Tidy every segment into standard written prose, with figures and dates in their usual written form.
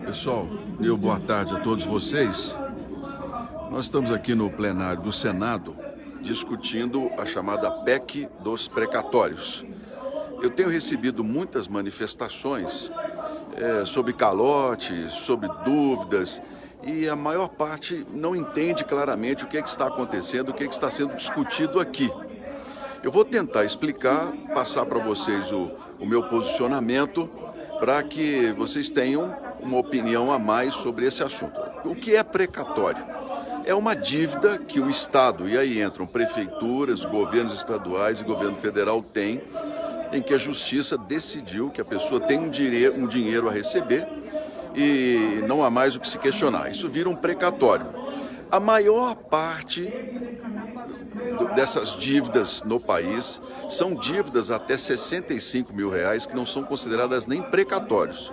Pessoal, boa tarde a todos vocês. Nós estamos aqui no plenário do Senado discutindo a chamada PEC dos precatórios. Eu tenho recebido muitas manifestações sobre calote, sobre dúvidas, e a maior parte não entende claramente o que está acontecendo, o que está sendo discutido aqui. Eu vou tentar explicar, passar para vocês o meu posicionamento, para que vocês tenham uma opinião a mais sobre esse assunto. O que é precatório? É uma dívida que o Estado, e aí entram prefeituras, governos estaduais e governo federal tem, em que a Justiça decidiu que a pessoa tem um dinheiro a receber e não há mais o que se questionar. Isso vira um precatório. A maior parte dessas dívidas no país são dívidas até R$65 mil, que não são consideradas nem precatórios.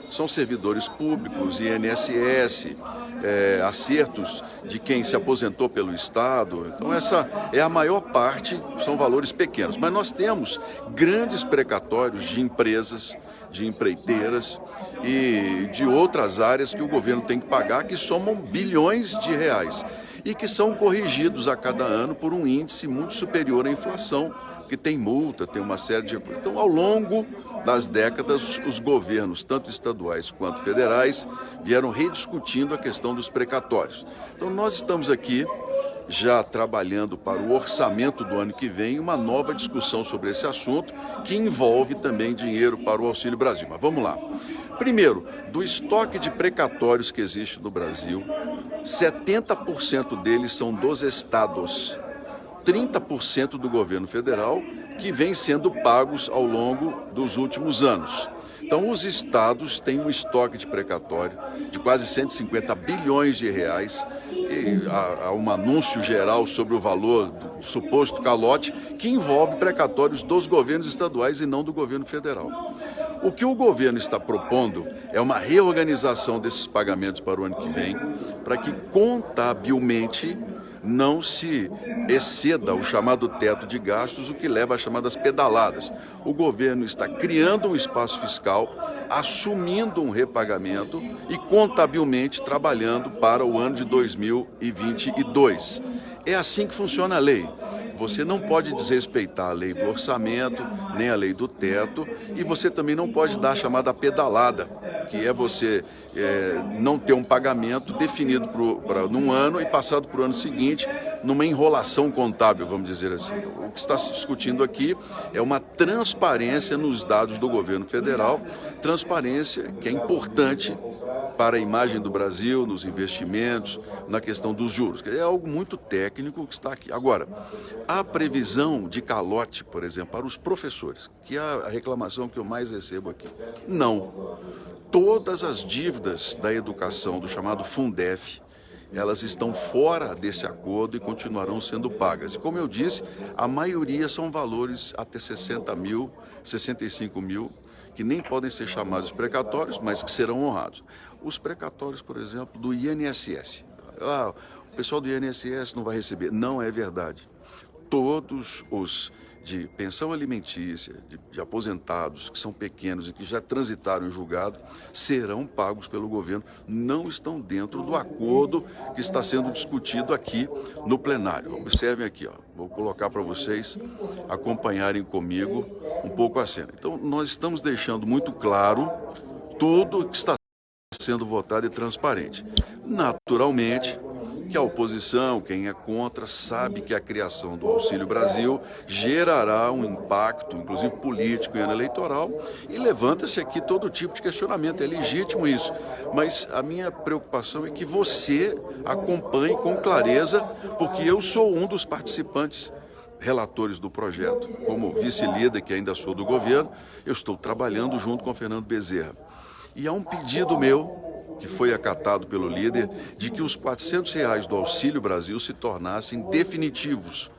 São servidores públicos, INSS, acertos de quem se aposentou pelo Estado. Então essa é a maior parte, são valores pequenos. Mas nós temos grandes precatórios de empresas, de empreiteiras e de outras áreas que o governo tem que pagar, que somam bilhões de reais e que são corrigidos a cada ano por um índice muito superior à inflação, que tem multa, tem uma série de... Então, ao longo das décadas, os governos, tanto estaduais quanto federais, vieram rediscutindo a questão dos precatórios. Então, nós estamos aqui já trabalhando para o orçamento do ano que vem, uma nova discussão sobre esse assunto, que envolve também dinheiro para o Auxílio Brasil. Mas vamos lá. Primeiro, do estoque de precatórios que existe no Brasil, 70% deles são dos estados, 30% do governo federal, que vem sendo pagos ao longo dos últimos anos. Então, os estados têm um estoque de precatório de quase 150 bilhões de reais, e há um anúncio geral sobre o valor do suposto calote, que envolve precatórios dos governos estaduais e não do governo federal. O que o governo está propondo é uma reorganização desses pagamentos para o ano que vem, para que contabilmente não se exceda o chamado teto de gastos, o que leva às chamadas pedaladas. O governo está criando um espaço fiscal, assumindo um repagamento e contabilmente trabalhando para o ano de 2022. É assim que funciona a lei. Você não pode desrespeitar a lei do orçamento, nem a lei do teto, e você também não pode dar a chamada pedalada, que é você não ter um pagamento definido num ano e passado para o ano seguinte, numa enrolação contábil, vamos dizer assim. O que está se discutindo aqui é uma transparência nos dados do governo federal, transparência que é importante para a imagem do Brasil, nos investimentos, na questão dos juros. É algo muito técnico que está aqui. Agora, a previsão de calote, por exemplo, para os professores, que é a reclamação que eu mais recebo aqui. Não. Todas as dívidas da educação, do chamado Fundef, elas estão fora desse acordo e continuarão sendo pagas. E como eu disse, a maioria são valores até 60 mil, 65 mil, que nem podem ser chamados precatórios, mas que serão honrados. Os precatórios, por exemplo, do INSS. O pessoal do INSS não vai receber. Não é verdade. Todos os de pensão alimentícia, de aposentados que são pequenos e que já transitaram em julgado, serão pagos pelo governo, não estão dentro do acordo que está sendo discutido aqui no plenário. Observem aqui, vou colocar para vocês acompanharem comigo um pouco a cena. Então, nós estamos deixando muito claro tudo que está sendo votado e transparente. Naturalmente, que a oposição, quem é contra, sabe que a criação do Auxílio Brasil gerará um impacto, inclusive político e ano eleitoral, e levanta-se aqui todo tipo de questionamento, é legítimo isso, mas a minha preocupação é que você acompanhe com clareza, porque eu sou um dos participantes relatores do projeto. Como vice-líder, que ainda sou do governo, eu estou trabalhando junto com o Fernando Bezerra. E há um pedido meu, que foi acatado pelo líder, de que os R$400 do Auxílio Brasil se tornassem definitivos.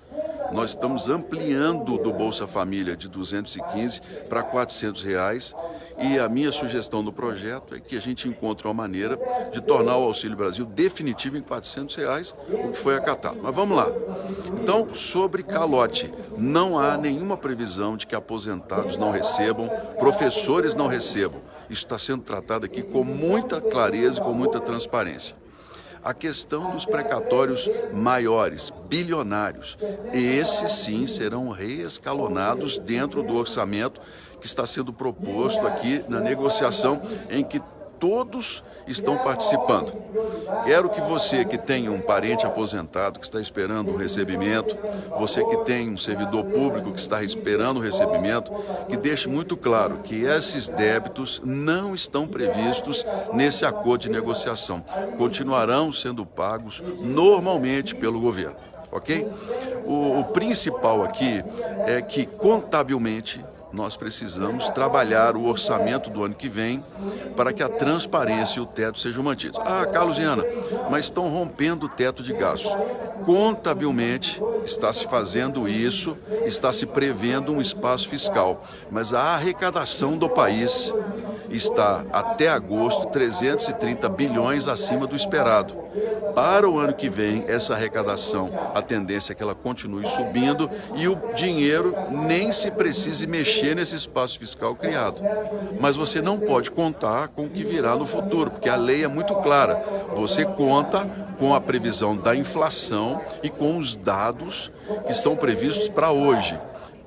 Nós estamos ampliando do Bolsa Família de 215 para R$400 E a minha sugestão no projeto é que a gente encontre uma maneira de tornar o Auxílio Brasil definitivo em R$ 400, o que foi acatado. Mas vamos lá. Então, sobre calote, não há nenhuma previsão de que aposentados não recebam, professores não recebam. Isso está sendo tratado aqui com muita clareza e com muita transparência. A questão dos precatórios maiores, bilionários, esses sim serão reescalonados dentro do orçamento que está sendo proposto aqui na negociação em que todos estão participando. Quero que você que tem um parente aposentado que está esperando um recebimento, você que tem um servidor público que está esperando um recebimento, que deixe muito claro que esses débitos não estão previstos nesse acordo de negociação. Continuarão sendo pagos normalmente pelo governo, ok? O principal aqui é que contabilmente nós precisamos trabalhar o orçamento do ano que vem para que a transparência e o teto sejam mantidos. Ah, Carlos e Ana, mas estão rompendo o teto de gastos. Contabilmente está se fazendo isso, está se prevendo um espaço fiscal, mas a arrecadação do país está até agosto 330 bilhões acima do esperado. Para o ano que vem, essa arrecadação, a tendência é que ela continue subindo e o dinheiro nem se precise mexer nesse espaço fiscal criado. Mas você não pode contar com o que virá no futuro, porque a lei é muito clara. Você conta com a previsão da inflação e com os dados que são previstos para hoje.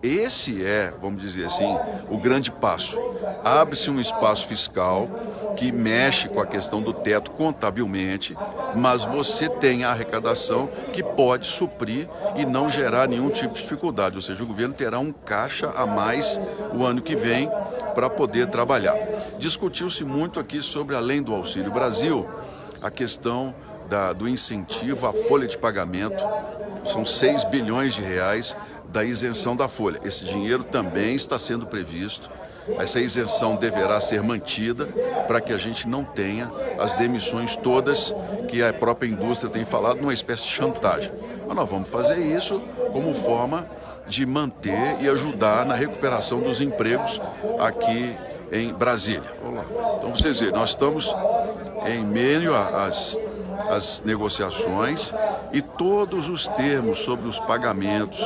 Esse é, vamos dizer assim, o grande passo. Abre-se um espaço fiscal que mexe com a questão do teto contabilmente, mas você tem a arrecadação que pode suprir e não gerar nenhum tipo de dificuldade. Ou seja, o governo terá um caixa a mais o ano que vem para poder trabalhar. Discutiu-se muito aqui sobre, além do Auxílio Brasil, a questão do incentivo à folha de pagamento. São 6 bilhões de reais da isenção da folha. Esse dinheiro também está sendo previsto. Essa isenção deverá ser mantida para que a gente não tenha as demissões todas que a própria indústria tem falado, numa espécie de chantagem. Mas nós vamos fazer isso como forma de manter e ajudar na recuperação dos empregos aqui em Brasília. Vamos lá. Então vocês veem, nós estamos em meio às negociações e todos os termos sobre os pagamentos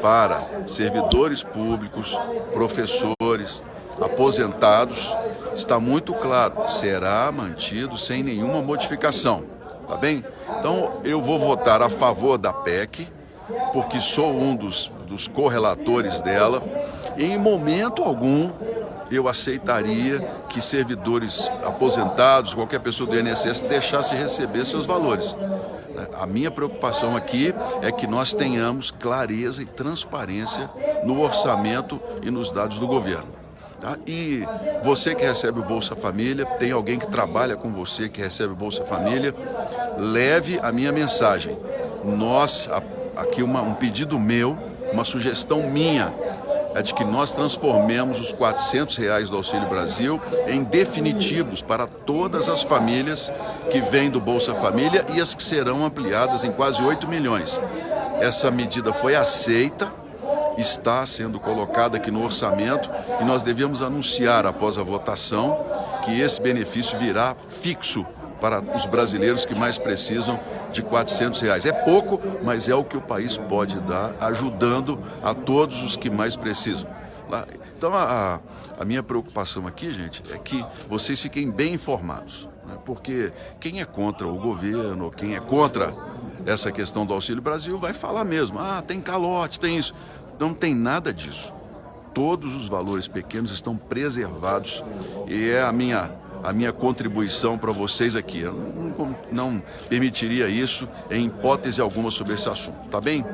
para servidores públicos, professores, aposentados, está muito claro, será mantido sem nenhuma modificação, tá bem? Então eu vou votar a favor da PEC, porque sou um dos correlatores dela, e em momento algum eu aceitaria que servidores aposentados, qualquer pessoa do INSS, deixasse de receber seus valores. A minha preocupação aqui é que nós tenhamos clareza e transparência no orçamento e nos dados do governo. Tá? E você que recebe o Bolsa Família, tem alguém que trabalha com você que recebe o Bolsa Família, leve a minha mensagem. Aqui um pedido meu, uma sugestão minha, é de que nós transformemos os R$ 400 do Auxílio Brasil em definitivos para todas as famílias que vêm do Bolsa Família e as que serão ampliadas em quase 8 milhões. Essa medida foi aceita, está sendo colocada aqui no orçamento e nós devemos anunciar após a votação que esse benefício virá fixo para os brasileiros que mais precisam de R$ 400. É pouco, mas é o que o país pode dar, ajudando a todos os que mais precisam. Então, a minha preocupação aqui, gente, é que vocês fiquem bem informados, né? Porque quem é contra o governo, quem é contra essa questão do Auxílio Brasil, vai falar mesmo, tem calote, tem isso. Não tem nada disso. Todos os valores pequenos estão preservados e é a minha contribuição para vocês aqui. Eu não permitiria isso em hipótese alguma sobre esse assunto, tá bem?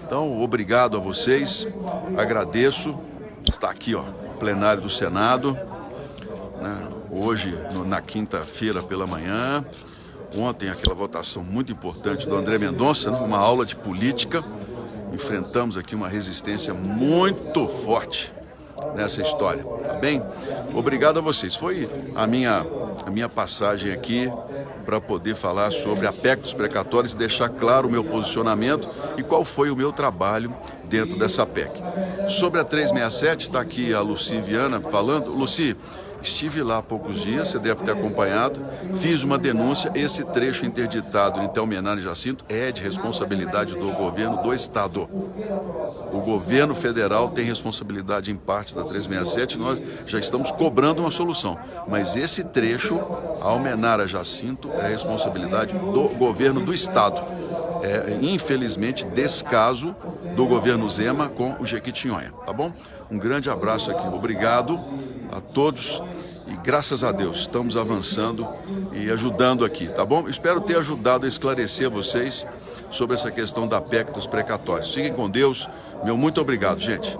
Então, obrigado a vocês, agradeço. Está aqui, plenário do Senado, né? Hoje, na quinta-feira pela manhã, ontem aquela votação muito importante do André Mendonça, né? Uma aula de política. Enfrentamos aqui uma resistência muito forte nessa história, tá bem? Obrigado a vocês. Foi a minha passagem aqui para poder falar sobre a PEC dos precatórios e deixar claro o meu posicionamento e qual foi o meu trabalho dentro dessa PEC. Sobre a 367, está aqui a Luci Viana falando. Luci, Estive lá há poucos dias, você deve ter acompanhado, fiz uma denúncia, esse trecho interditado em Telmenar e Jacinto é de responsabilidade do governo do Estado. O governo federal tem responsabilidade em parte da 367, nós já estamos cobrando uma solução. Mas esse trecho, Almenar a Jacinto, é responsabilidade do governo do Estado. É, infelizmente, descaso do governo Zema com o Jequitinhonha, tá bom? Um grande abraço aqui, obrigado a todos e graças a Deus estamos avançando e ajudando aqui, tá bom? Espero ter ajudado a esclarecer vocês sobre essa questão da PEC dos precatórios. Fiquem com Deus, meu muito obrigado, gente.